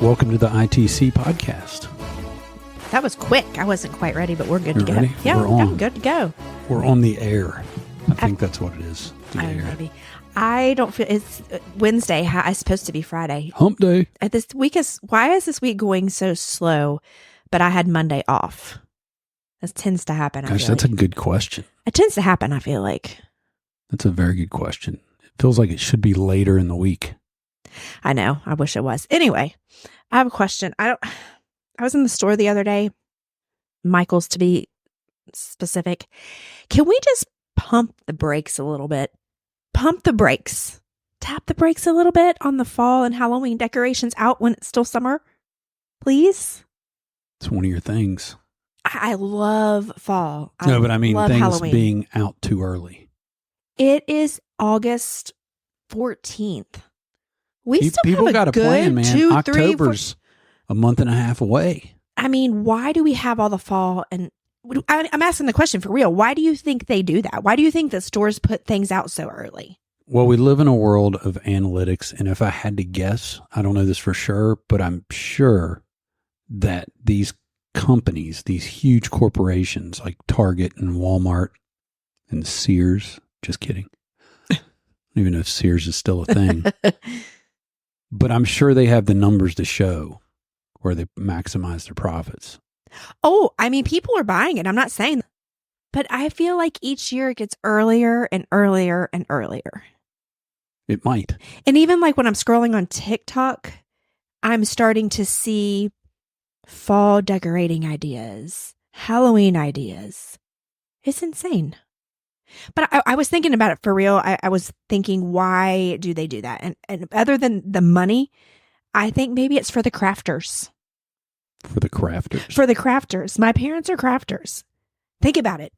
Welcome to the ITC podcast. That was quick. I wasn't quite ready, but we're good to go. Ready? Yeah, We're on. I'm good to go. We're on the air. I think that's what it is. The air. Maybe. I don't feel it's Wednesday. It's supposed to be Friday. Hump day. This week why is this week going so slow? But I had Monday off. This tends to happen. Gosh, that's a good question. It tends to happen. I feel like. That's a very good question. It feels like it should be later in the week. I know. I wish it was. Anyway, I have a question. I was in the store the other day, Michael's to be specific. Can we just pump the brakes a little bit? Pump the brakes. Tap the brakes a little bit on the fall and Halloween decorations out when it's still summer, please. It's one of your things. I love fall. No, but I mean things Halloween. being out too early. It is August 14th. We still People have got a a good plan, man. 2, 3, 4. October's a month and a half away. I mean, why do we have all the fall? And I'm asking the question for real. Why do you think they do that? Why do you think that stores put things out so early? Well, we live in a world of analytics, and if I had to guess, I don't know this for sure, but I'm sure that these companies, these huge corporations like Target and Walmart and Sears, just kidding. I don't even know if Sears is still a thing. But I'm sure they have the numbers to show where they maximize their profits. Oh, I mean, people are buying it. I'm not saying that. But I feel like each year it gets earlier and earlier and earlier. It might. And even like when I'm scrolling on TikTok, I'm starting to see fall decorating ideas, Halloween ideas. It's insane. But I was thinking about it for real. I was thinking, why do they do that? And other than the money, I think maybe it's for the crafters. For the crafters. For the crafters. My parents are crafters. Think about it.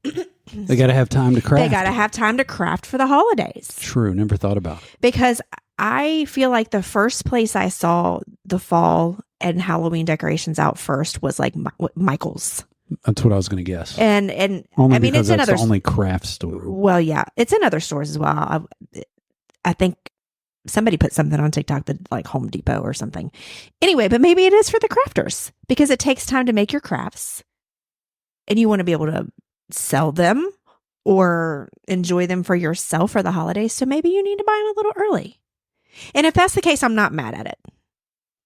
They got to have time to craft. They got to have time to craft for the holidays. True. Never thought about it. Because I feel like the first place I saw the fall and Halloween decorations out first was like Michael's. That's what I was going to guess. And only I mean, because it's in that's other the only craft store. Well, yeah, it's in other stores as well. I think somebody put something on TikTok that like Home Depot or something. Anyway, but maybe it is for the crafters because it takes time to make your crafts and you want to be able to sell them or enjoy them for yourself for the holidays. So maybe you need to buy them a little early. And if that's the case, I'm not mad at it.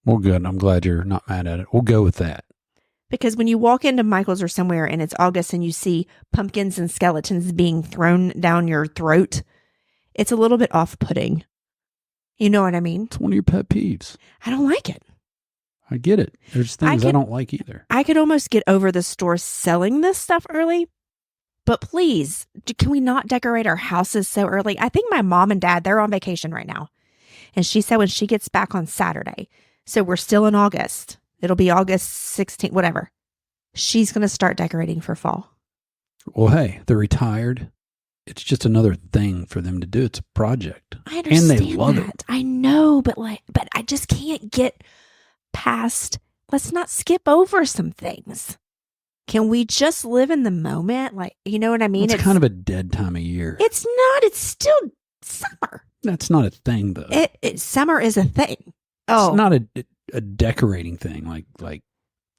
Well, good. I'm glad you're not mad at it. We'll go with that. Because when you walk into Michael's or somewhere and it's August and you see pumpkins and skeletons being thrown down your throat, it's a little bit off-putting. You know what I mean? It's one of your pet peeves. I don't like it. I get it. There's things I don't like either. I could almost get over the store selling this stuff early, but please, can we not decorate our houses so early? I think my mom and dad, they're on vacation right now. And she said when she gets back on Saturday, so we're still in August. It'll be August 16th, whatever. She's going to start decorating for fall. Well, hey, they're retired. It's just another thing for them to do. It's a project. I understand and they love that. it. I know, but I just can't get past, let's not skip over some things. Can we just live in the moment? Like, you know what I mean? It's kind of a dead time of year. It's not. It's still summer. That's not a thing, though. Summer is a thing. Oh, It's not a decorating thing like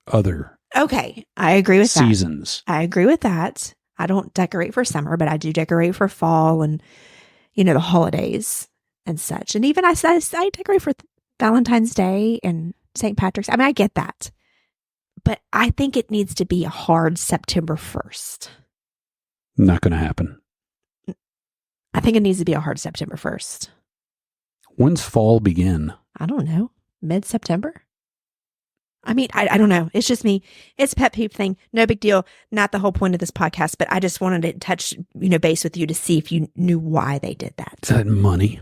other okay. I agree with seasons. that. I agree with that. I don't decorate for summer, but I do decorate for fall and, the holidays and such. And even I decorate for Valentine's Day and St. Patrick's. I mean, I get that. But I think it needs to be a hard September 1st. Not going to happen. I think it needs to be a hard September 1st. When's fall begin? I don't know. Mid-September? I mean, I don't know. It's just me. It's a pet peeve thing. No big deal. Not the whole point of this podcast, but I just wanted to touch, base with you to see if you knew why they did that. Is that money?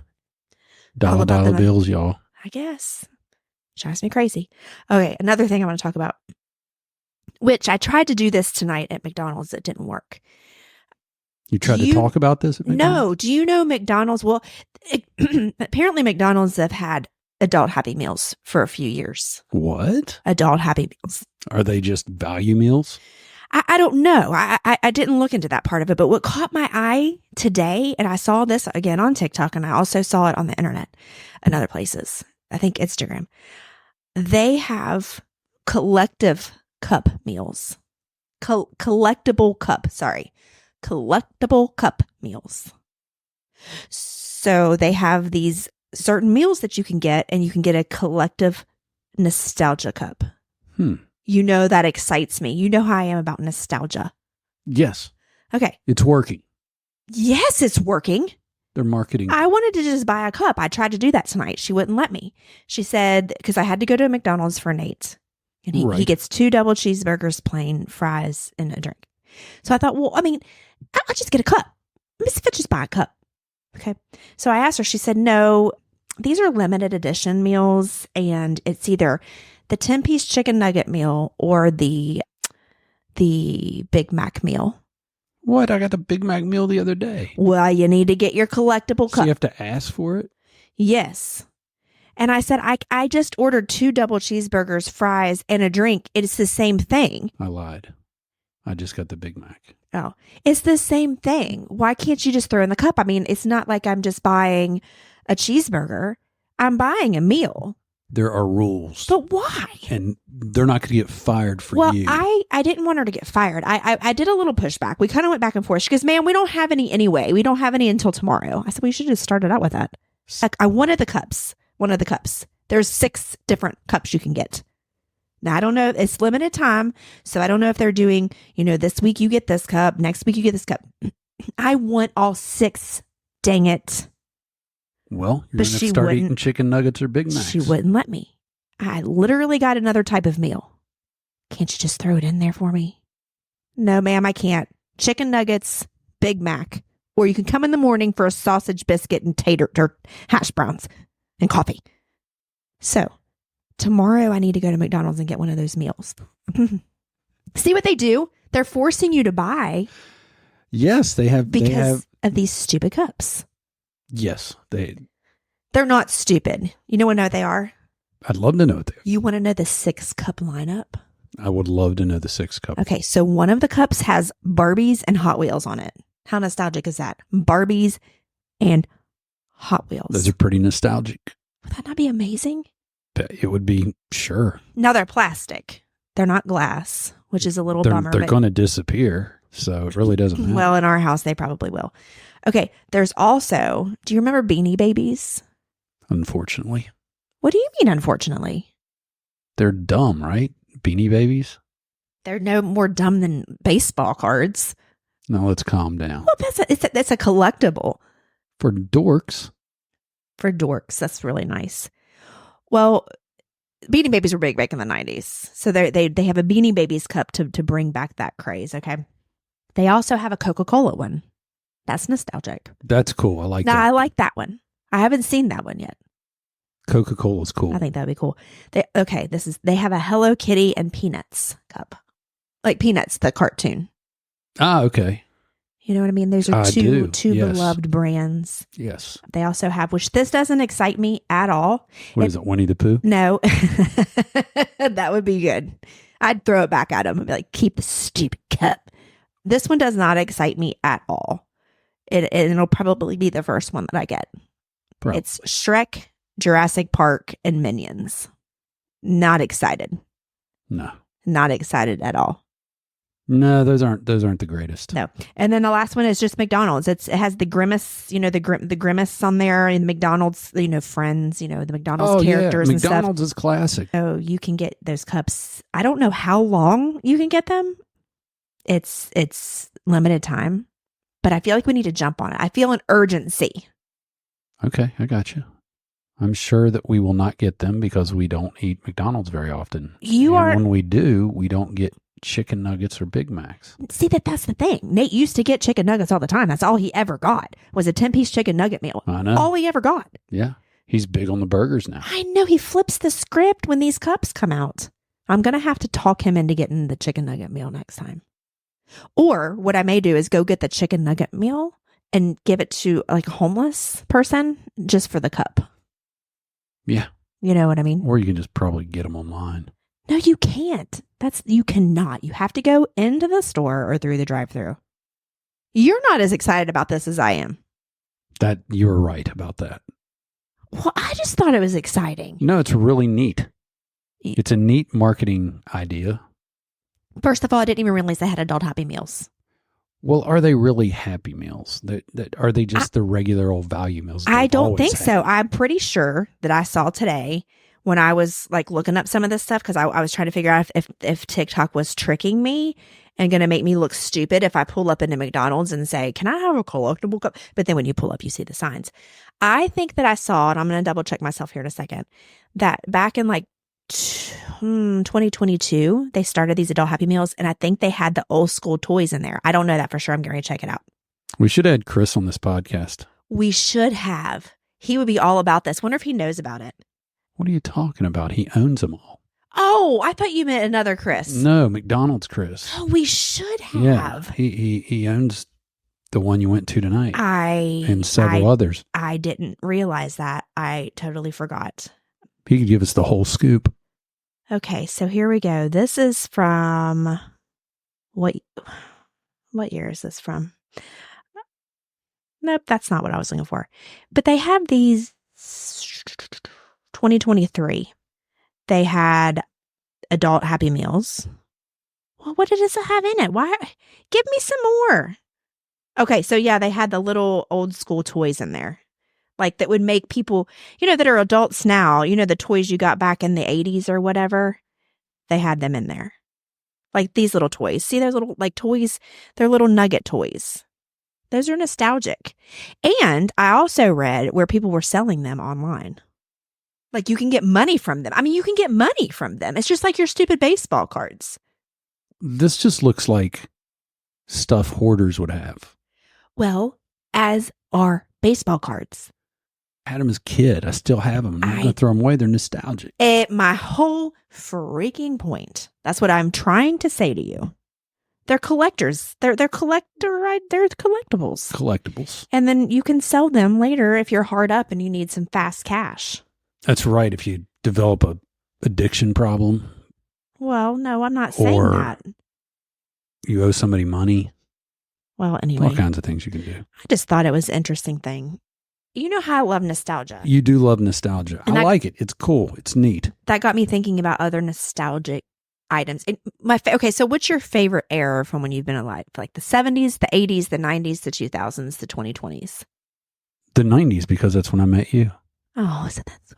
All about Dollar the bills, y'all. I guess. Drives me crazy. Okay, another thing I want to talk about, which I tried to do this tonight at McDonald's. It didn't work. You tried to talk about this at McDonald's? No. Do you know McDonald's? Well, apparently McDonald's have had adult Happy Meals for a few years. What? Adult Happy Meals. Are they just value meals? I don't know. I didn't look into that part of it, but what caught my eye today, and I saw this again on TikTok, and I also saw it on the internet and other places, I think Instagram. they have collective cup meals. Collectible cup meals. So they have these certain meals that you can get, and you can get a collective nostalgia cup. You know, that excites me. You know how I am about nostalgia. Yes. Okay. It's working. Yes, it's working. They're marketing. I wanted to just buy a cup. I tried to do that tonight. She wouldn't let me. She said, because I had to go to McDonald's for Nate. And he gets 2 double cheeseburgers, plain fries, and a drink. So I thought, well, I mean, I'll just get a cup. Miss Fitch, just buy a cup. Okay. So I asked her, she said, no, these are limited edition meals. And it's either the 10-piece chicken nugget meal or the Big Mac meal. What? I got the Big Mac meal the other day. Well, you need to get your collectible cup. So you have to ask for it? Yes. And I said, I just ordered 2 double cheeseburgers, fries, and a drink. It's the same thing. I lied. I just got the Big Mac. Oh, it's the same thing. Why can't you just throw in the cup? I mean, it's not like I'm just buying a cheeseburger. I'm buying a meal. There are rules. But why? And they're not going to get fired for you. Well, I didn't want her to get fired. I did a little pushback. We kind of went back and forth. She goes, "Ma'am, we don't have any anyway. We don't have any until tomorrow." I said, "We should have started out with that." Like, I wanted the cups. One of the cups. There's 6 different cups you can get. Now, I don't know. It's limited time. So I don't know if they're doing, this week you get this cup. Next week you get this cup. I want all 6. Dang it. Well, you're going to start eating chicken nuggets or Big Macs. She wouldn't let me. I literally got another type of meal. Can't you just throw it in there for me? No, ma'am, I can't. Chicken nuggets, Big Mac. Or you can come in the morning for a sausage biscuit and hash browns and coffee. So tomorrow I need to go to McDonald's and get one of those meals. See what they do? They're forcing you to buy. Yes, they have. Because of these stupid cups. Yes, they're not stupid. You know what they are? I'd love to know what they are. You want to know the 6 cup lineup? I would love to know the 6 cup. Okay, so one of the cups has Barbies and Hot Wheels on it. How nostalgic is that? Barbies and Hot Wheels. Those are pretty nostalgic. Would that not be amazing? It would be, sure. Now they're plastic. They're not glass, which is a little bummer. They're going to disappear, so it really doesn't matter. Well, in our house, they probably will. Okay, there's also, do you remember Beanie Babies? Unfortunately. What do you mean, unfortunately? They're dumb, right? Beanie Babies? They're no more dumb than baseball cards. No, let's calm down. Well, that's a collectible. For dorks. For dorks, that's really nice. Well, Beanie Babies were big back in the 90s. So they have a Beanie Babies cup to bring back that craze, okay? They also have a Coca-Cola one. That's nostalgic. That's cool. I like that. I like that one. I haven't seen that one yet. Coca-Cola's cool. I think that'd be cool. They have a Hello Kitty and Peanuts cup. Like Peanuts, the cartoon. Ah, okay. You know what I mean? Those are two yes. beloved brands. Yes. They also have, which this doesn't excite me at all. What is it, Winnie the Pooh? No. That would be good. I'd throw it back at them and be like, keep the stupid cup. This one does not excite me at all. It'll probably be the first one that I get. Probably. It's Shrek, Jurassic Park, and Minions. Not excited. No. Not excited at all. No, those aren't the greatest. No. And then the last one is just McDonald's. It has the Grimace, the Grimace on there, and McDonald's, Friends, the McDonald's characters and stuff. McDonald's is classic. So you can get those cups. I don't know how long you can get them. It's limited time, but I feel like we need to jump on it. I feel an urgency. Okay, I got you. I'm sure that we will not get them because we don't eat McDonald's very often. When we do, we don't get chicken nuggets or Big Macs. See, that's the thing. Nate used to get chicken nuggets all the time. That's all he ever got was a 10-piece chicken nugget meal. I know. All he ever got. Yeah. He's big on the burgers now. I know. He flips the script when these cups come out. I'm going to have to talk him into getting the chicken nugget meal next time. Or what I may do is go get the chicken nugget meal and give it to like a homeless person just for the cup. Yeah. You know what I mean? Or you can just probably get them online. No, you can't. You cannot. You have to go into the store or through the drive-thru. You're not as excited about this as I am. That you're right about that. Well, I just thought it was exciting. No, it's really neat. It's a neat marketing idea. First of all, I didn't even realize they had adult Happy Meals. Well, are they really Happy Meals? Are they just the regular old value meals? I don't think so. I'm pretty sure that I saw today when I was like looking up some of this stuff because I was trying to figure out if TikTok was tricking me and going to make me look stupid if I pull up into McDonald's and say, can I have a collectible cup? But then when you pull up, you see the signs. I think that I saw, and I'm going to double check myself here in a second, that back in like 2022, they started these adult Happy Meals, and I think they had the old school toys in there. I don't know that for sure. I'm going to check it out. We should add Chris on this podcast. We should have. He would be all about this. Wonder if he knows about it. What are you talking about? He owns them all. Oh, I thought you meant another Chris. No, McDonald's Chris. Oh, we should have. Yeah, he owns the one you went to tonight. And several others. I didn't realize that. I totally forgot. He could give us the whole scoop. Okay, so here we go. This is from what year is this from? Nope, that's not what I was looking for. But they have these 2023. They had adult Happy Meals. Well, what does it have in it? Why? Give me some more. Okay, so yeah, they had the little old school toys in there. Like that would make people, that are adults now, the toys you got back in the 80s or whatever, they had them in there. Like these little toys. See those little like toys? They're little nugget toys. Those are nostalgic. And I also read where people were selling them online. Like you can get money from them. I mean, you can get money from them. It's just like your stupid baseball cards. This just looks like stuff hoarders would have. Well, as are baseball cards. I had them as a kid. I still have them. I'm not going to throw them away. They're nostalgic. My whole freaking point. That's what I'm trying to say to you. They're collectors. They're collectibles. Collectibles. And then you can sell them later if you're hard up and you need some fast cash. That's right. If you develop a addiction problem. Well, no, I'm not saying that. You owe somebody money. Well, anyway. All kinds of things you can do. I just thought it was an interesting thing. You know how I love nostalgia. You do love nostalgia. I like it. It's cool. It's neat. That got me thinking about other nostalgic items. Okay, so what's your favorite era from when you've been alive? Like the 70s, the 80s, the 90s, the 2000s, the 2020s? The 90s, because that's when I met you. Oh, so that's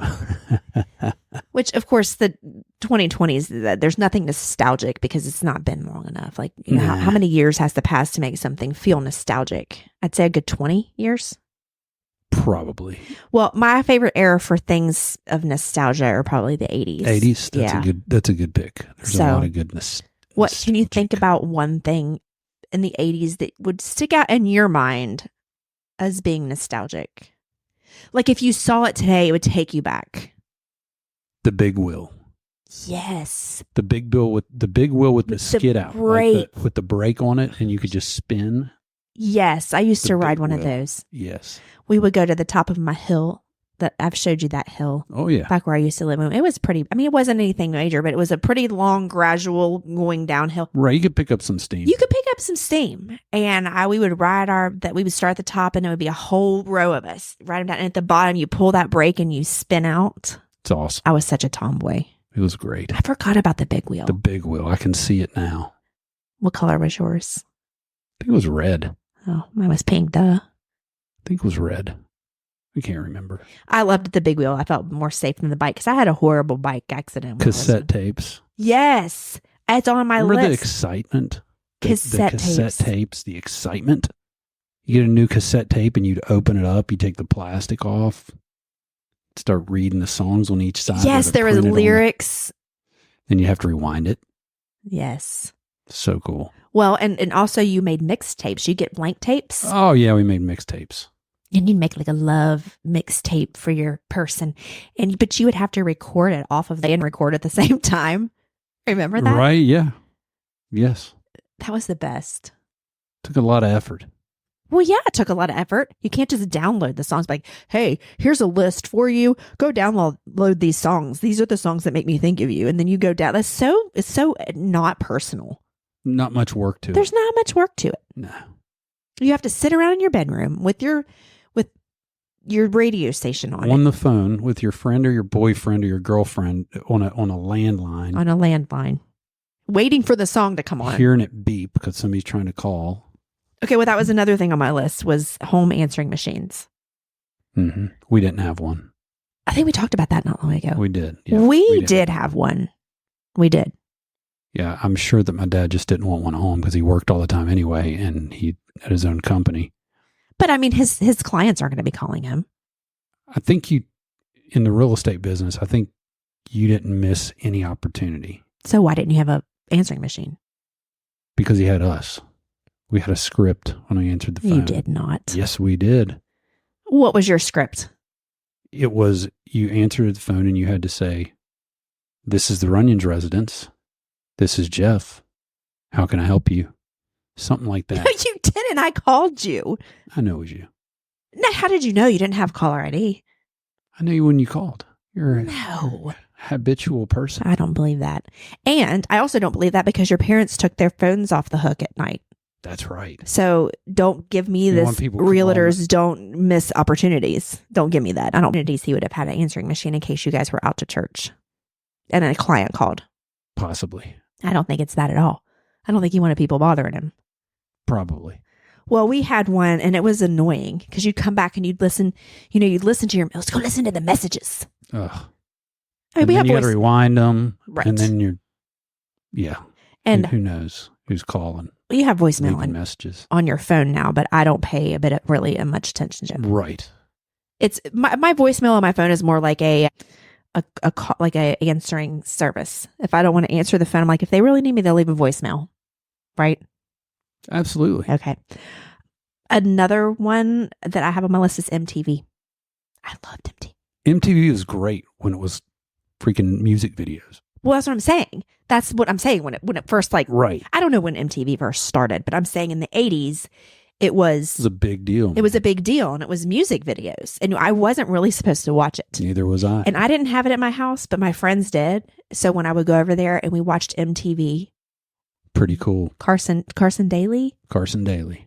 which, of course, the 2020s, there's nothing nostalgic because it's not been long enough. Like, how many years has to pass to make something feel nostalgic? I'd say a good 20 years. Probably. Well, my favorite era for things of nostalgia are probably the 80s. 80s? That's a good pick. There's a lot of goodness. What can you think about one thing in the 80s that would stick out in your mind as being nostalgic? Like if you saw it today, it would take you back. The big wheel. Yes. The big wheel with the skid out. Brake. With the brake on it, and you could just spin. Yes. I used to ride one of those. Yes. We would go to the top of my hill. That I've showed you that hill. Oh, yeah. Back where I used to live. It was pretty, it wasn't anything major, but it was a pretty long, gradual going downhill. Right. You could pick up some steam. You could pick up some steam. And we would ride we would start at the top and it would be a whole row of us. Ride them down. And at the bottom, you pull that brake and you spin out. It's awesome. I was such a tomboy. It was great. I forgot about the big wheel. The big wheel. I can see it now. What color was yours? I think it was red. Oh, mine was pink, duh. I think it was red. I can't remember. I loved the big wheel. I felt more safe than the bike because I had a horrible bike accident. Cassette tapes. Yes. It's on my Remember list. the excitement? Cassette tapes. The excitement. You get a new cassette tape and you'd open it up. You take the plastic off. Start reading the songs on each side. Yes, there was lyrics. Then you have to rewind it. Yes. So cool. Well, and also you made mixtapes. You get blank tapes. Oh, yeah. We made mixtapes. And you'd make like a love mixtape for your person. But you would have to record it off of and record at the same time. Remember that? Right. Yeah. Yes. That was the best. Took a lot of effort. Well, yeah, it took a lot of effort. You can't just download the songs like, hey, here's a list for you. Go download these songs. These are the songs that make me think of you. And then you go down. It's so not personal. Not much work to it. There's not much work to it. No. You have to sit around in your bedroom with your radio station on the phone with your friend or your boyfriend or your girlfriend on a landline. On a landline. Waiting for the song to come on. Hearing it beep because somebody's trying to call. Okay, well, that was another thing on my list was home answering machines. Mm-hmm. We didn't have one. I think we talked about that not long ago. We did. Yeah, we did have one. We did. Yeah, I'm sure that my dad just didn't want one at home because he worked all the time anyway, and he had his own company. But I mean, his clients aren't going to be calling him. I think in the real estate business, I think you didn't miss any opportunity. So why didn't you have a answering machine? Because he had us. We had a script when we answered the phone. You did not. Yes, we did. What was your script? It was you answered the phone and you had to say, "This is the Runyon's residence. This is Jeff. How can I help you?" Something like that. You didn't. I called you. I know it was you. Now, how did you know you didn't have caller ID? I knew you when you called. You're No. a habitual person. I don't believe that. And I also don't believe that because your parents took their phones off the hook at night. That's right. So don't give me You this. want people Realtors don't miss opportunities. Don't give me that. I don't know he would have had an answering machine in case you guys were out to church and then a client called. Possibly. I don't think it's that at all. I don't think he wanted people bothering him. Probably. Well, we had one and it was annoying because you'd come back and you'd listen, you'd listen to let's go listen to the messages. Ugh. I mean, And we then have you got voice. to rewind them. Right. And then yeah. And who knows who's calling? you have voicemail Leaving messages. on your phone now, but I don't pay a bit of really much attention to it. Right. It's my voicemail on my phone is more like a call, like a answering service. If I don't want to answer the phone, I'm like, if they really need me, they'll leave a voicemail. Right? Absolutely. Okay. Another one that I have on my list is MTV. I loved MTV. MTV was great when it was freaking music videos. Well, that's what I'm saying. That's what I'm saying when it first Right. I don't know when MTV first started, but I'm saying in the 80s it was a big deal. It was a big deal, and it was music videos, and I wasn't really supposed to watch it. Neither was I. And I didn't have it at my house, but my friends did. So when I would go over there and we watched MTV, pretty cool. Carson Daly,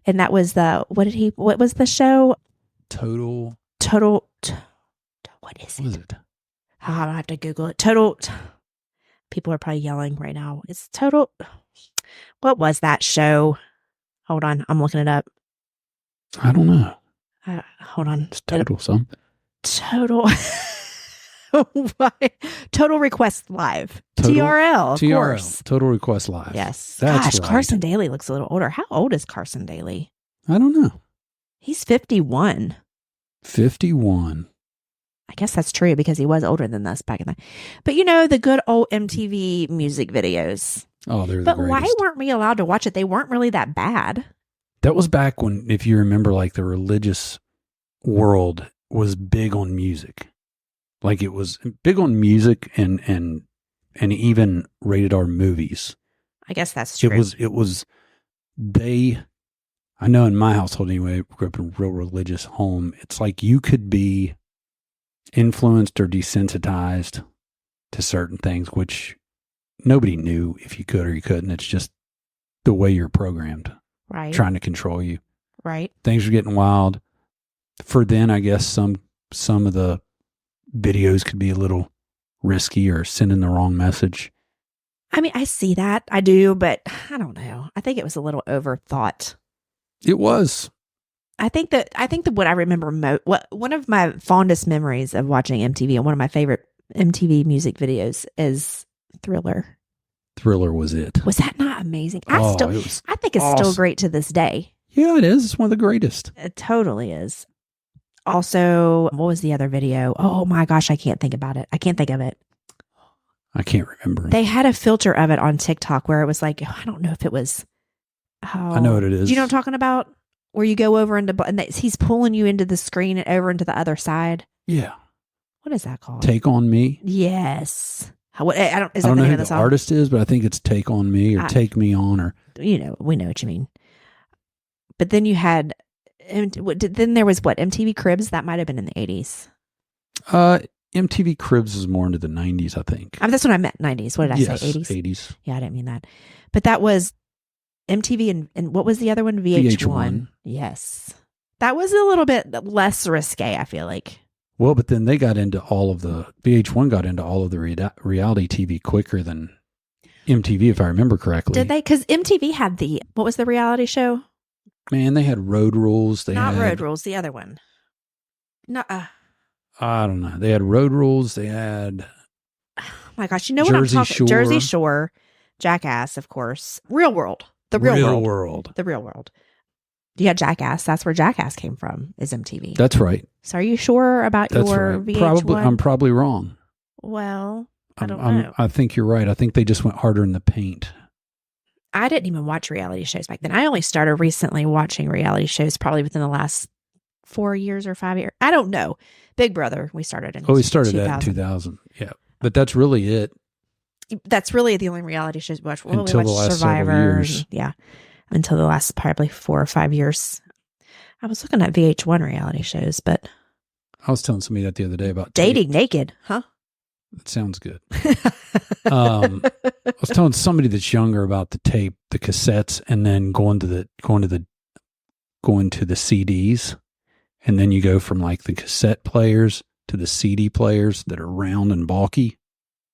And that was what was the show? Total. What is What was it? it? Oh, I have to Google it. Total. People are probably yelling right now. It's Total. What was that show? Hold on, I'm looking it up. I don't know. Hold on. It's Total something. Total. Total Request Live. TRL, of course. Total Request Live. Yes. That's Gosh, right. Carson Daly looks a little older. How old is Carson Daly? I don't know. He's 51. 51. I guess that's true because he was older than us back in the. But the good old MTV music videos. Oh, they're the But greatest. why weren't we allowed to watch it? They weren't really that bad. That was back when, if you remember, like the religious world was big on music. Like it was big on music and even rated R movies. I guess that's true. It was I know in my household anyway, I grew up in a real religious home. It's like you could be influenced or desensitized to certain things, which nobody knew if you could or you couldn't. It's just the way you're programmed, right? Trying to control you. Right. Things are getting wild. For then, I guess some of the videos could be a little risky or sending the wrong message. I mean, I see that. I do, but I don't know. I think it was a little overthought. It was. I think that what I remember one of my fondest memories of watching MTV and one of my favorite MTV music videos is Thriller. Thriller was it. Was that not amazing? It was I think it's still awesome. great to this day. Yeah, it is. It's one of the greatest. It totally is. Also, what was the other video? Oh my gosh, I can't think about it. I can't think of it. I can't remember. They had a filter of it on TikTok where it was like, I don't know if it was. I know what it is. Do you know what I'm talking about? Where you go over and he's pulling you into the screen and over into the other side. Yeah. What is that called? Take on Me. Yes. I don't. Is I that don't the know name who of the the song? artist is, but I think it's Take on Me or Take Me On or. We know what you mean. But then you had, then there was MTV Cribs. That might have been in the 80s. MTV Cribs is more into the 90s, I think. That's what I meant. 90s. What did I say? 80s. 80s. Yeah, I didn't mean that. But that was MTV and what was the other one? VH1. VH1. Yes. That was a little bit less risque, I feel like. Well, but then they got into all of the VH1 got into all of the reality TV quicker than MTV, if I remember correctly. Did they? Because MTV had what was the reality show? Man, they had Road Rules. Not Road Rules, the other one. No, I don't know. They had Road Rules. They had. Oh my gosh, you know what I'm talking about? Jersey Shore, Jackass, of course. Real World. The Real World. The Real World. You had Jackass. That's where Jackass came from, is MTV. That's right. So are you sure about your VH1? I'm probably wrong. Well, I don't know. I think you're right. I think they just went harder in the paint. I didn't even watch reality shows back then. I only started recently watching reality shows probably within the last 4 years or 5 years. I don't know. Big Brother, we started in 2000. We started that in 2000. Yeah. But that's really it. That's really the only reality shows we watched. Well, until the last several years. Yeah. Until the last probably 4 or 5 years. I was looking at VH1 reality shows, but I was telling somebody that the other day about dating naked, huh? That sounds good. I was telling somebody that's younger about the tape, the cassettes, and then going to the CDs, and then you go from like the cassette players to the CD players that are round and bulky.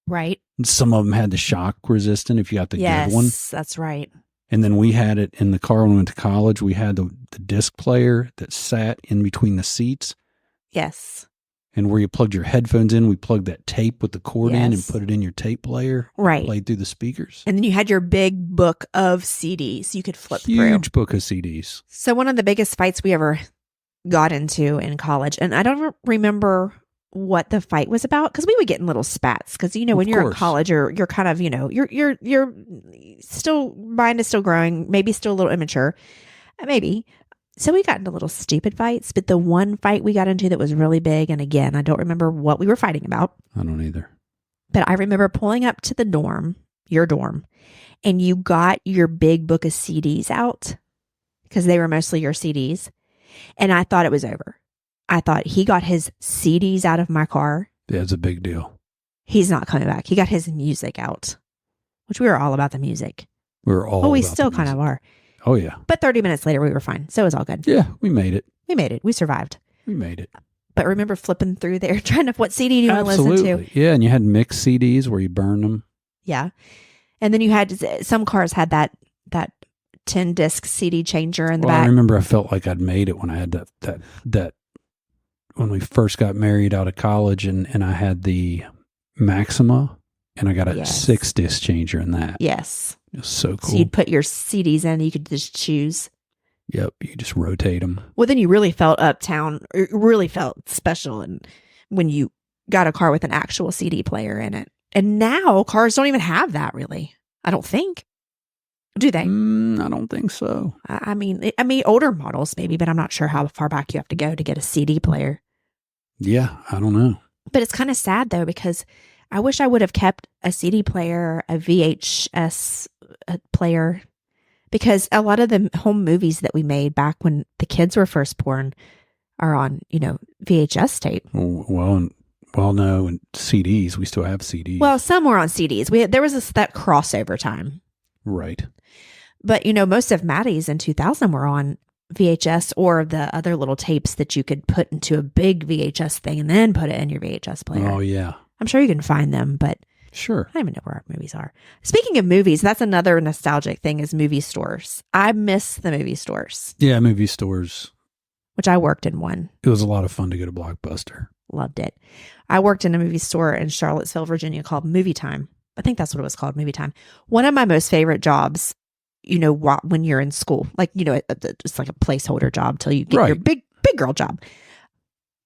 Right. And some of them had the shock resistant if you got the good one. Yes, that's right. And then we had it in the car when we went to college. We had the disc player that sat in between the seats. Yes. And where you plugged your headphones in, we plugged that tape with the cord in and put it in your tape player. Right. Played through the speakers. And then you had your big book of CDs you could flip through. Huge book of CDs. So one of the biggest fights we ever got into in college, and I don't remember what the fight was about, because we would get in little spats, because when you're in college, you're kind of you're still, mind is still growing, maybe still a little immature, maybe. So we got into little stupid fights, but the one fight we got into that was really big, and again, I don't remember what we were fighting about. I don't either. But I remember pulling up to the dorm, your dorm, and you got your big book of CDs out, because they were mostly your CDs, and I thought it was over. I thought, he got his CDs out of my car. Yeah, it's a big deal. He's not coming back. He got his music out, which we were all about the music. We still kind of are. Oh, yeah. But 30 minutes later, we were fine. So it was all good. Yeah, we made it. We survived. We made it. But remember flipping through there, trying to, what CD do you want to listen to? Yeah, and you had mixed CDs where you burn them. Yeah. And then you had, some cars had that 10 disc CD changer in the back. I remember I felt like I'd made it when I had that when we first got married out of college, and I had the Maxima, and I got a 6 disc changer in that. Yes. It was so cool. So you'd put your CDs in, you could just choose. Yep, you just rotate them. Well, then you really felt uptown, or really felt special, and when you got a car with an actual CD player in it. And now cars don't even have that, really. I don't think. Do they? I don't think so. I mean, older models maybe, but I'm not sure how far back you have to go to get a CD player. Yeah, I don't know. But it's kind of sad, though, because I wish I would have kept a CD player, a VHS player, because a lot of the home movies that we made back when the kids were first born are on, VHS tape. Well, no, and CDs. We still have CDs. Well, some were on CDs. There was that crossover time. Right. But, most of Maddie's in 2000 were on VHS, or the other little tapes that you could put into a big VHS thing and then put it in your VHS player. Oh, yeah. I'm sure you can find them, but sure. I don't even know where our movies are. Speaking of movies, that's another nostalgic thing, is movie stores. I miss the movie stores. Yeah, movie stores. Which I worked in one. It was a lot of fun to go to Blockbuster. Loved it. I worked in a movie store in Charlottesville, Virginia called Movie Time. I think that's what it was called, Movie Time. One of my most favorite jobs, when you're in school, like, it's like a placeholder job till you get your big girl job,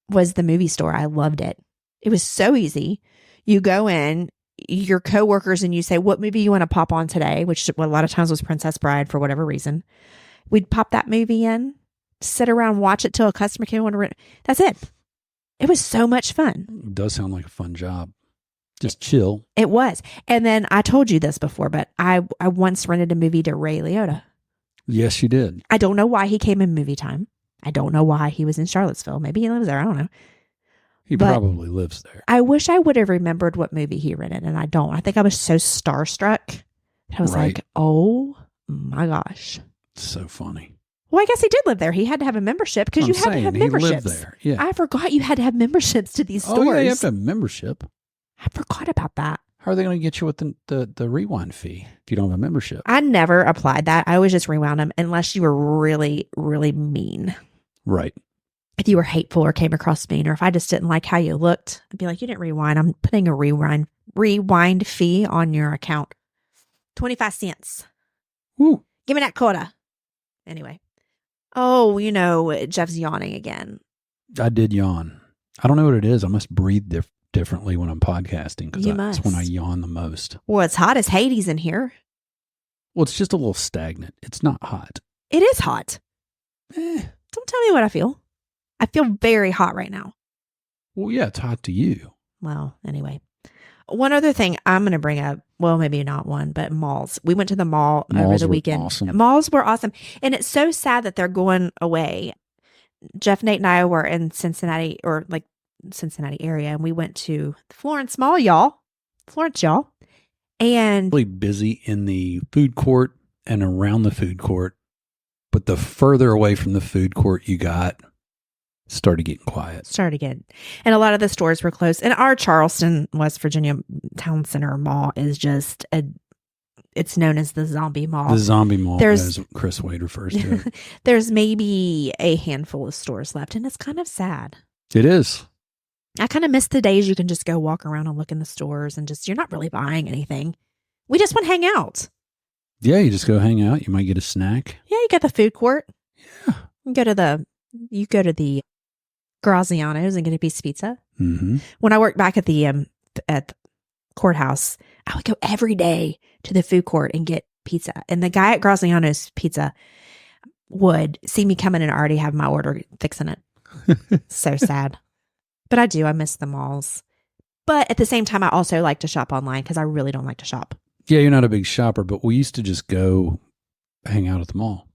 was the movie store. I loved it. It was so easy. You go in, your coworkers, and you say, what movie you want to pop on today, which a lot of times was Princess Bride for whatever reason. We'd pop that movie in, sit around, watch it till a customer came on to rent. That's it. It was so much fun. It does sound like a fun job. Just chill. It was. And then I told you this before, but I once rented a movie to Ray Liotta. Yes, you did. I don't know why he came in Movie Time. I don't know why he was in Charlottesville. Maybe he lives there. I don't know. He probably lives there. I wish I would have remembered what movie he rented, and I don't. I think I was so starstruck. I was like, oh my gosh. It's so funny. Well, I guess he did live there. He had to have a membership because you had to have memberships. He lived there. Yeah. I forgot you had to have memberships to these stores. Oh, yeah, you have to have membership. I forgot about that. How are they going to get you with the rewind fee if you don't have a membership? I never applied that. I always just rewound them unless you were really, really mean. Right. If you were hateful or came across mean, or if I just didn't like how you looked, I'd be like, you didn't rewind. I'm putting a rewind fee on your account. 25 cents. Woo. Give me that quota. Anyway. Oh, Jeff's yawning again. I did yawn. I don't know what it is. I must breathe differently when I'm podcasting because that's when I yawn the most. Well, it's hot as Hades in here. Well, it's just a little stagnant. It's not hot. It is hot. Don't tell me what I feel. I feel very hot right now. Well, yeah, it's hot to you. Well, anyway. One other thing I'm going to bring up, well, maybe not one, but malls. We went to the mall over the weekend. Awesome. Malls were awesome. And it's so sad that they're going away. Jeff, Nate, and I were in Cincinnati, or like Cincinnati area, and we went to Florence Mall, y'all. And really busy in the food court and around the food court. But the further away from the food court you got, started getting quiet. And a lot of the stores were closed. And our Charleston, West Virginia Town Center Mall is just it's known as the zombie mall. The zombie mall, as Chris Wade refers to it. There's maybe a handful of stores left, and it's kind of sad. It is. I kind of miss the days you can just go walk around and look in the stores and just, you're not really buying anything. We just want to hang out. Yeah, you just go hang out. You might get a snack. Yeah, you got the food court. Yeah. You go to the Graziano's and get a piece of pizza. Mm-hmm. When I worked back at the courthouse, I would go every day to the food court and get pizza. And the guy at Graziano's Pizza would see me coming and already have my order fixing it. So sad. But I miss the malls. But at the same time, I also like to shop online because I really don't like to shop. Yeah, you're not a big shopper, but we used to just go hang out at the mall.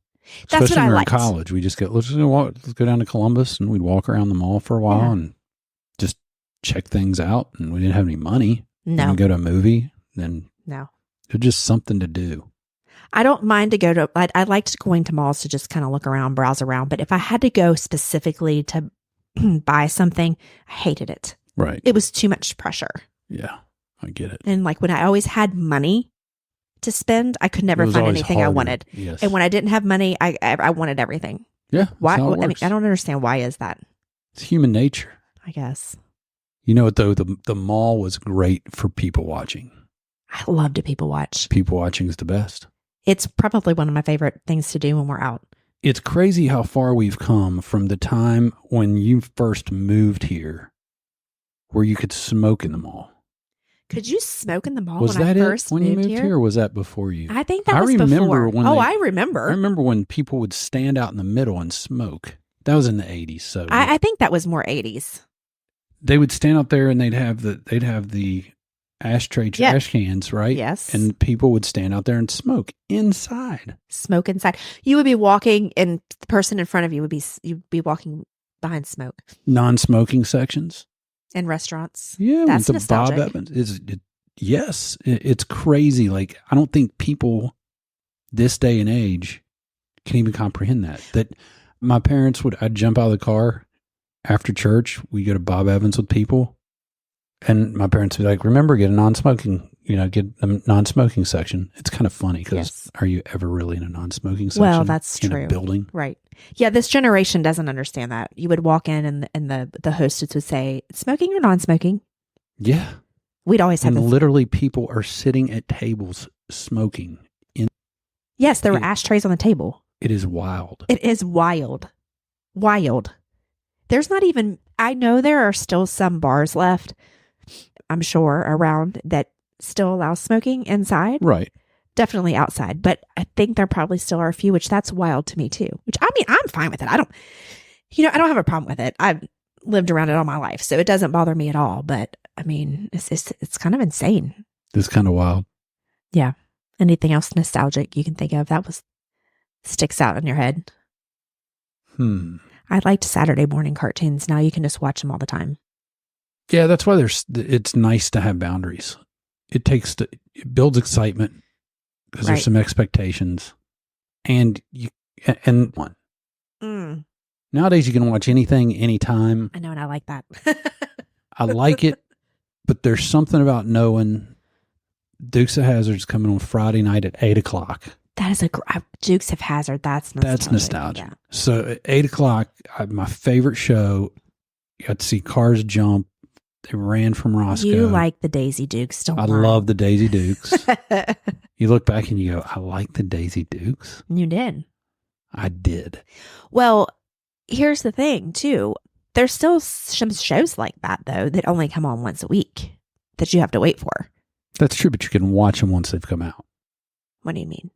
That's Especially what I when we were liked. in college. We just let's go down to Columbus, and we'd walk around the mall for a while and just check things out. And we didn't have any money. No. We'd go to a movie. Then No. it was just something to do. I don't mind to go to, I liked going to malls to just kind of look around, browse around. But if I had to go specifically to buy something, I hated it. Right. It was too much pressure. Yeah, I get it. And like when I always had money to spend, I could never find anything I wanted. Yes. And when I didn't have money, I wanted everything. Yeah. Why? That's how it I mean, works. I don't understand why is that. It's human nature. I guess. You know what though? The mall was great for people watching. I love to people watch. People watching is the best. It's probably one of my favorite things to do when we're out. It's crazy how far we've come from the time when you first moved here, where you could smoke in the mall. Could you smoke in the mall Was when that I first it when you moved here? here, or was that before you? I think that was before. I remember. I remember when people would stand out in the middle and smoke. That was in the 80s. So I think that was more 80s. They would stand out there and they'd have the ashtray trash cans, right? Yes. And people would stand out there and smoke inside. Smoke inside. You would be walking, and the person in front of you you'd be walking behind smoke. Non-smoking sections. In restaurants. Yeah, that's with the nostalgic. Bob Evans. Yes, it's crazy. Like, I don't think people this day and age can even comprehend that. That my parents I'd jump out of the car after church. We go to Bob Evans with people, and my parents would be like, "Remember, get a non-smoking section." It's kind of funny because are you ever really in a non-smoking section? Well, that's in true. A building, right? Yeah, this generation doesn't understand that. You would walk in, and the hostess would say, "Smoking or non-smoking?" Yeah, we'd always have. And literally, people are sitting at tables smoking. Yes, there were ashtrays on the table. It is wild. It is wild. Wild. There's not even, I know there are still some bars left, I'm sure, around that still allow smoking inside. Right. Definitely outside. But I think there probably still are a few, which that's wild to me too. Which, I mean, I'm fine with it. I don't have a problem with it. I've lived around it all my life, so it doesn't bother me at all. But I mean, it's kind of insane. It's kind of wild. Yeah. Anything else nostalgic you can think of that sticks out in your head? I liked Saturday morning cartoons. Now you can just watch them all the time. Yeah, that's why it's nice to have boundaries. It builds excitement because there's some expectations, and Mm, Nowadays, you can watch anything, anytime. I know, and I like that. I like it, but there's something about knowing Dukes of Hazzard's coming on Friday night at 8 o'clock. That is Dukes of Hazzard. That's nostalgic. That's nostalgia. Yeah. So at 8 o'clock, my favorite show, you got to see cars jump. They ran from Roscoe. You like the Daisy Dukes, don't I lie. love the Daisy Dukes. You look back and you go, I like the Daisy Dukes. You did. I did. Well, here's the thing, too. There's still some shows like that, though, that only come on once a week that you have to wait for. That's true, but you can watch them once they've come out. What do you mean?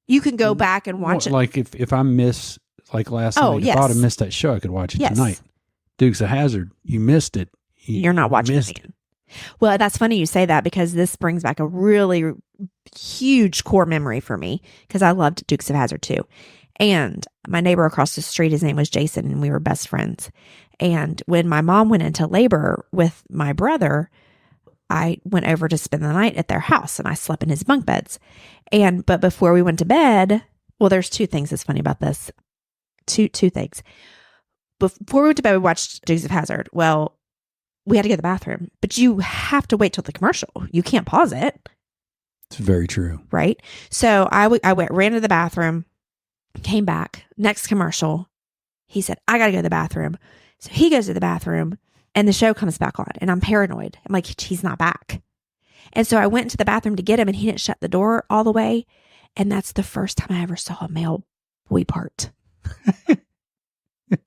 You can go back and watch it. Like if I miss, like last night, if I would have missed that show, I could watch it tonight. Dukes of Hazzard, you missed it. You're not watching it again. Well, that's funny you say that because this brings back a really huge core memory for me because I loved Dukes of Hazzard too. And my neighbor across the street, his name was Jason, and we were best friends. And when my mom went into labor with my brother, I went over to spend the night at their house and I slept in his bunk beds. But before we went to bed, well, there's two things that's funny about this. Two things. Before we went to bed, we watched Dukes of Hazzard. Well, we had to go to the bathroom, but you have to wait till the commercial. You can't pause it. It's very true. Right? So ran to the bathroom, came back, next commercial. He said, I got to go to the bathroom. So he goes to the bathroom and the show comes back on and I'm paranoid. I'm like, he's not back. And so I went into the bathroom to get him and he didn't shut the door all the way. And that's the first time I ever saw a male boy part.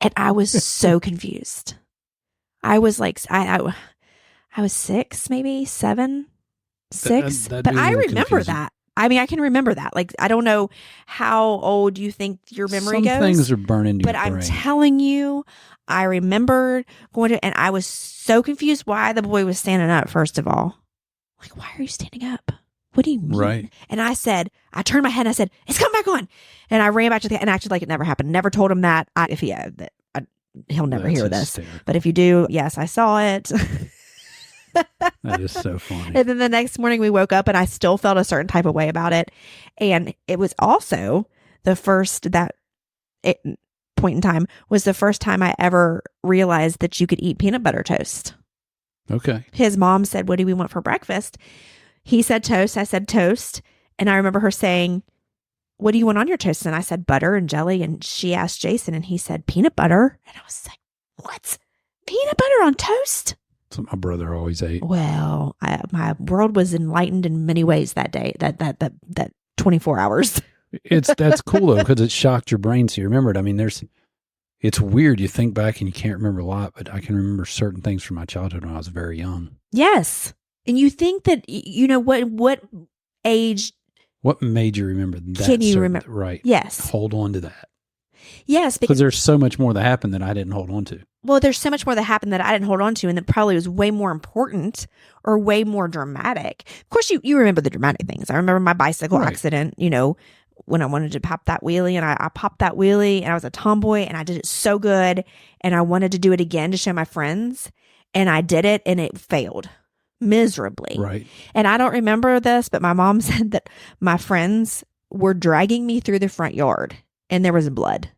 And I was so confused. I was like, I was 6, maybe 7, 6, but I remember that. I mean, I can remember that. Like, I don't know how old you think your memory goes. Some things are burned into your brain. But I'm telling you, I remember going to, and I was so confused why the boy was standing up, first of all. Like, why are you standing up? What do you mean? Right. And I turned my head and I said, it's coming back on. And I ran back to the, and acted like it never happened. Never told him that. He'll never hear this. But if you do, yes, I saw it. That is so funny. And then the next morning we woke up and I still felt a certain type of way about it. And it was also point in time was the first time I ever realized that you could eat peanut butter toast. Okay. His mom said, what do we want for breakfast? He said toast. I said toast. And I remember her saying, what do you want on your toast? And I said butter and jelly. And she asked Jason and he said peanut butter. And I was like, what? Peanut butter on toast? That's what my brother always ate. Well, my world was enlightened in many ways that day, that 24 hours. That's cool though, because it shocked your brain. So you remember it. I mean, it's weird. You think back and you can't remember a lot, but I can remember certain things from my childhood when I was very young. Yes. And you think that, you know, what age? What made you remember that? Can you remember? Right. Yes. Hold on to that. Yes. Because there's so much more that happened that I didn't hold on to. Well, there's so much more that happened that I didn't hold on to and that probably was way more important or way more dramatic. Of course, you remember the dramatic things. I remember my bicycle accident, you know, when I wanted to pop that wheelie and I popped that wheelie and I was a tomboy and I did it so good and I wanted to do it again to show my friends and I did it and it failed miserably. Right. And I don't remember this, but my mom said that my friends were dragging me through the front yard and there was blood.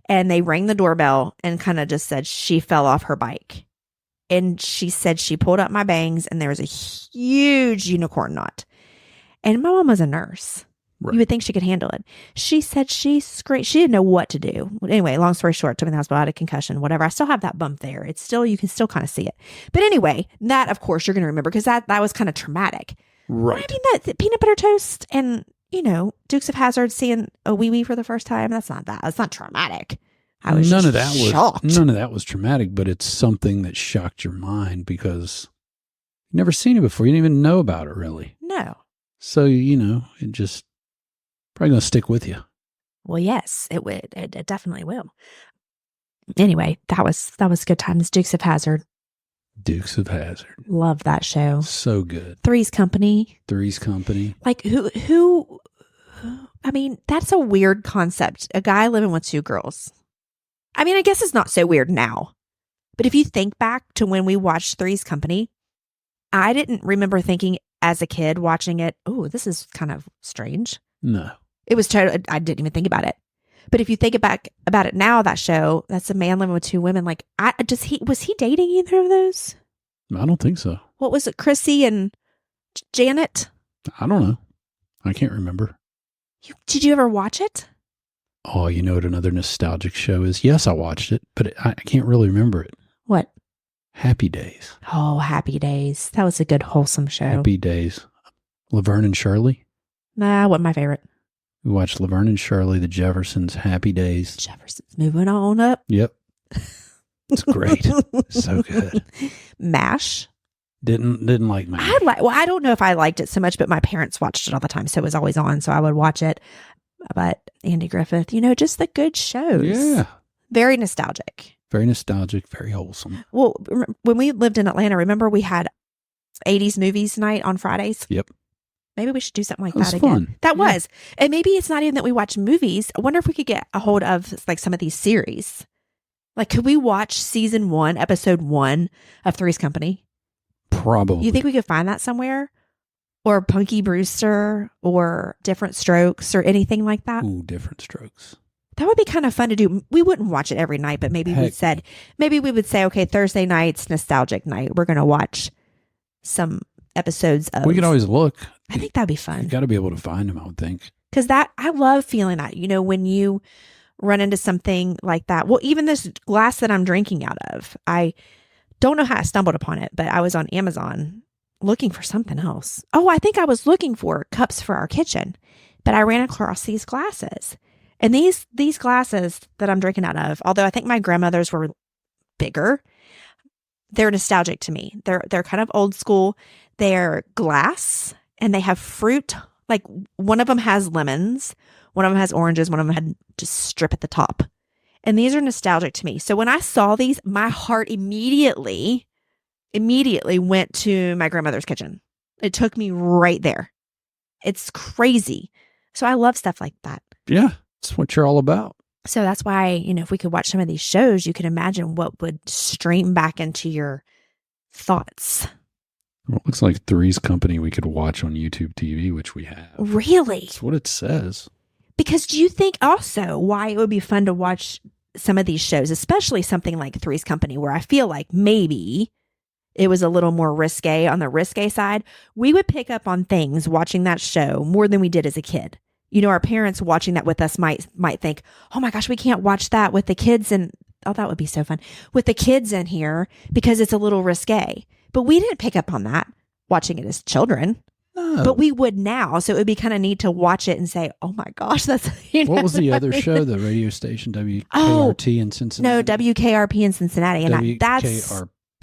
And they rang the doorbell and kind of just said she fell off her bike. And she said she pulled up my bangs and there was a huge unicorn knot. And my mom was a nurse. Right. You would think she could handle it. She said she screamed. She didn't know what to do. Anyway, long story short, took me to the hospital, I had a concussion, whatever. I still have that bump there. It's still, you can still kind of see it. But anyway, that of course you're going to remember because that was kind of traumatic. Right. I mean, that peanut butter toast and, you know, Dukes of Hazzard seeing a wee-wee for the first time. That's not that. That's not traumatic. I was shocked. None of that was traumatic, but it's something that shocked your mind because you've never seen it before. You didn't even know about it really. No. So, you know, it just probably going to stick with you. Well, yes, it would. It definitely will. Anyway, that was good times. Dukes of Hazzard. Dukes of Hazzard. Love that show. So good. Three's Company. Like who I mean, that's a weird concept. A guy living with two girls. I mean, I guess it's not so weird now. But if you think back to when we watched Three's Company, I didn't remember thinking as a kid watching it, oh, this is kind of strange. No. It was totally, I didn't even think about it. But if you think about it now, that show, that's a man living with two women. Like, was he dating either of those? I don't think so. What was it? Chrissy and Janet? I don't know. I can't remember. Did you ever watch it? Oh, you know what another nostalgic show is? Yes, I watched it, but I can't really remember it. What? Happy Days. Oh, Happy Days. That was a good, wholesome show. Happy Days. Laverne and Shirley. Nah, wasn't my favorite. We watched Laverne and Shirley, The Jeffersons, Happy Days. Jefferson's moving on up. Yep. It's great. So good. MASH. Didn't like MASH. I don't know if I liked it so much, but my parents watched it all the time, so it was always on, so I would watch it. But Andy Griffith, just the good shows. Yeah. Very nostalgic. Very nostalgic, very wholesome. Well, when we lived in Atlanta, remember we had 80s movies night on Fridays? Yep. Maybe we should do something like That that again. fun. That Yeah. was. And maybe it's not even that we watch movies. I wonder if we could get a hold of like some of these series. Like, could we watch season 1, episode 1 of Three's Company? Probably. You think we could find that somewhere? Or Punky Brewster or Different Strokes or anything like that? Ooh, Different Strokes. That would be kind of fun to do. We wouldn't watch it every night, but maybe we would say, okay, Thursday night's nostalgic night. We're going to watch some episodes of. We could always look. I think that'd be fun. You got to be able to find them, I would think. Because I love feeling that, when you run into something like that. Well, even this glass that I'm drinking out of, I don't know how I stumbled upon it, but I was on Amazon looking for something else. Oh, I think I was looking for cups for our kitchen, but I ran across these glasses. And these glasses that I'm drinking out of, although I think my grandmother's were bigger, they're nostalgic to me. They're kind of old school. They're glass and they have fruit. Like one of them has lemons, one of them has oranges, one of them had just strip at the top. And these are nostalgic to me. So when I saw these, my heart immediately went to my grandmother's kitchen. It took me right there. It's crazy. So I love stuff like that. Yeah. That's what you're all about. So that's why, if we could watch some of these shows, you can imagine what would stream back into your thoughts. Well, it looks like Three's Company we could watch on YouTube TV, which we have. Really? That's what it says. Because do you think also why it would be fun to watch some of these shows, especially something like Three's Company, where I feel like maybe it was a little more risque on the risque side? We would pick up on things watching that show more than we did as a kid. Our parents watching that with us might think, oh my gosh, we can't watch that with the kids. And oh, that would be so fun with the kids in here because it's a little risque. But we didn't pick up on that watching it as children. No. But we would now. So it would be kind of neat to watch it and say, oh my gosh, that's. What was the other show? The radio station, WKRT in Cincinnati? No, WKRP in Cincinnati. And that's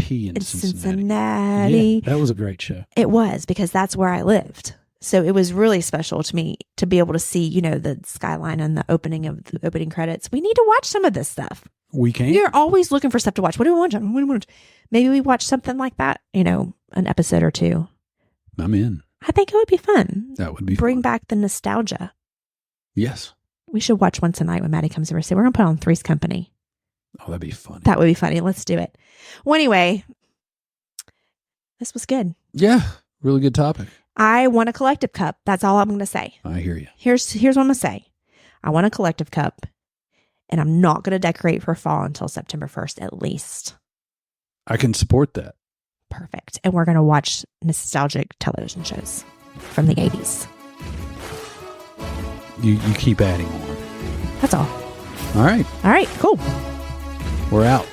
WKRP in Cincinnati. Yeah, that was a great show. It was because that's where I lived. So it was really special to me to be able to see, the skyline and the opening credits. We need to watch some of this stuff. We can. You're always looking for stuff to watch. What do we watch? Maybe we watch something like that, an episode or two. I'm in. I think it would be fun. That would be Bring fun. back the nostalgia. Yes. We should watch one tonight when Maddie comes over. So we're going to put on Three's Company. Oh, that'd be funny. That would be funny. Let's do it. Well, anyway, this was good. Yeah. Really good topic. I want a collective cup. That's all I'm going to say. I hear you. Here's what I'm going to say. I want a collective cup, and I'm not going to decorate for fall until September 1st at least. I can support that. Perfect. And we're going to watch nostalgic television shows from the 80s. You keep adding on. That's all. All right. All right, cool. We're out.